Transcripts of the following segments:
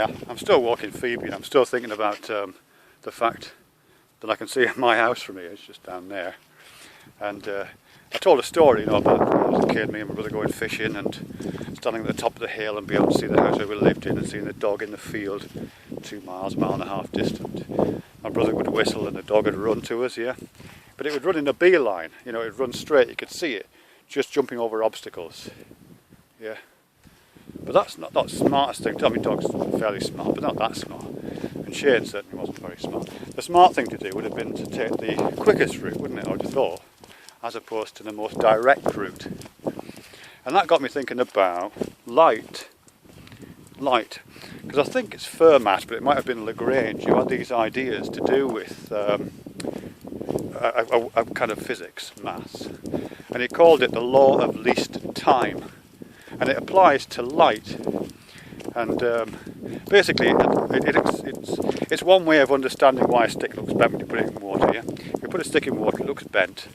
I'm still walking Phoebe, and I'm still thinking about the fact that I can see my house from here. It's just down there. And I told a story, about when I was a kid, me and my brother going fishing and standing at the top of the hill and being able to see the house where we lived in and seeing the dog in the field 2 miles, 1.5 miles distant. My brother would whistle and the dog would run to us, yeah. But it would run in a beeline, it would run straight, you could see it, just jumping over obstacles, yeah. But that's not the smartest thing. I mean, dogs are fairly smart, but not that smart. And Shane certainly wasn't very smart. The smart thing to do would have been to take the quickest route, wouldn't it, I would have thought, as opposed to the most direct route. And that got me thinking about light. Because I think it's Fermat, but it might have been Lagrange, who had these ideas to do with a kind of physics, maths. And he called it the law of least time. And it applies to light. And basically, it's one way of understanding why a stick looks bent when you put it in water. Yeah? If you put a stick in water, it looks bent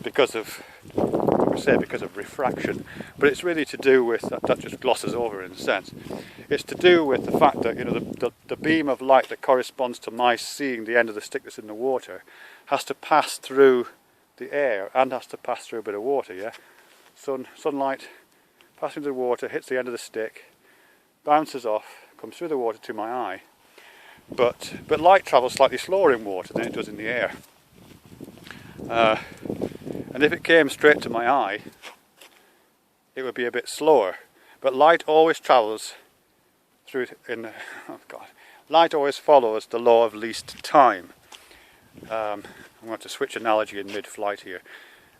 because of refraction. But it's really to do with that just glosses over in a sense. It's to do with the fact that the beam of light that corresponds to my seeing the end of the stick that's in the water has to pass through the air and has to pass through a bit of water. Yeah, sunlight passing through the water, hits the end of the stick, bounces off, comes through the water to my eye. But light travels slightly slower in water than it does in the air. And if it came straight to my eye, it would be a bit slower. But light always travels through light always follows the law of least time. I'm going to switch analogy in mid-flight here.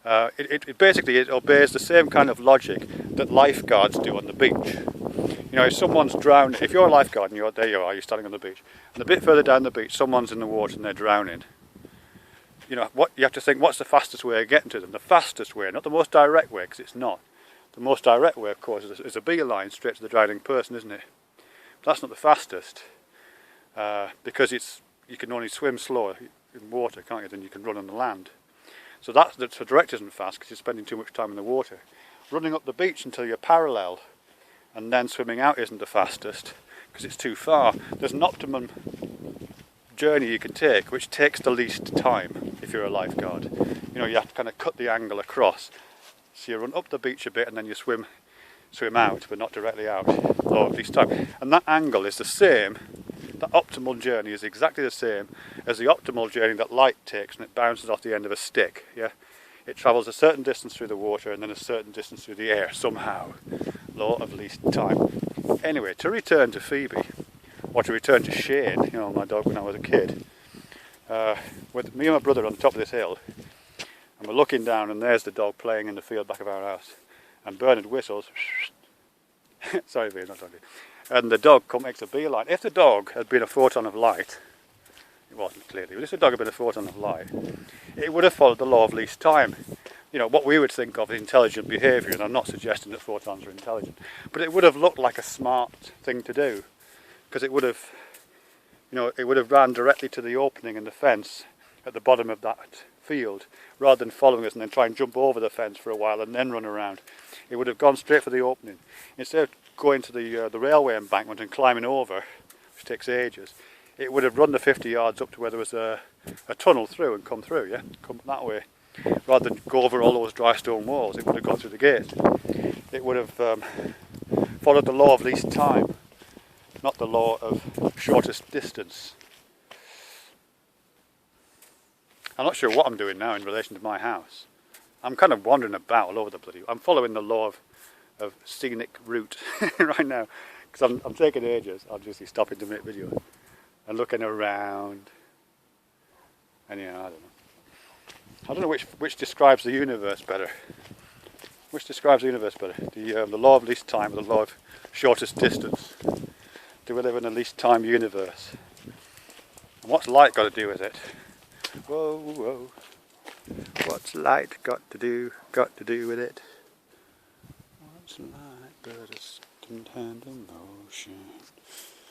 It basically obeys the same kind of logic that lifeguards do on the beach. If someone's drowning, if you're a lifeguard and you're standing on the beach, and a bit further down the beach, someone's in the water and they're drowning. What you have to think, what's the fastest way of getting to them? The fastest way, not the most direct way, because it's not. The most direct way, of course, is a beeline straight to the drowning person, isn't it? But that's not the fastest, because you can only swim slower in water, can't you, than you can run on the land. So the direct isn't fast because you're spending too much time in the water. Running up the beach until you're parallel and then swimming out isn't the fastest because it's too far. There's an optimum journey you can take which takes the least time if you're a lifeguard. You have to kind of cut the angle across. So you run up the beach a bit and then you swim out, but not directly out, or at least time. And that angle is the same. That optimal journey is exactly the same as the optimal journey that light takes when it bounces off the end of a stick. Yeah, it travels a certain distance through the water and then a certain distance through the air somehow. Law of least time. Anyway, to return to Phoebe, or to return to Shane, my dog when I was a kid, with me and my brother on the top of this hill, and we're looking down and there's the dog playing in the field back of our house, and Bernard whistles. Sorry, Ian, not talking. And the dog makes a beeline. If the dog had been a photon of light, it wasn't clearly, but if the dog had been a photon of light, it would have followed the law of least time. What we would think of as intelligent behaviour, and I'm not suggesting that photons are intelligent, but it would have looked like a smart thing to do, because it would have ran directly to the opening in the fence at the bottom of that field, rather than following us and then try and jump over the fence for a while and then run around. It would have gone straight for the opening. Instead of going to the railway embankment and climbing over, which takes ages, it would have run the 50 yards up to where there was a tunnel through and come through, come that way. Rather than go over all those dry stone walls, it would have gone through the gate. It would have followed the law of least time, not the law of shortest distance. I'm not sure what I'm doing now in relation to my house. I'm kind of wandering about all over the bloody... I'm following the law of scenic route right now, because I'm taking ages. I'll just be stopping to make videos and looking around. And I don't know which describes the universe better. Which describes the universe better? The law of least time or the law of shortest distance? Do we live in a least time universe? And what's light got to do with it? Whoa, whoa. What's light got to do with it? What's light but a distant hand in motion?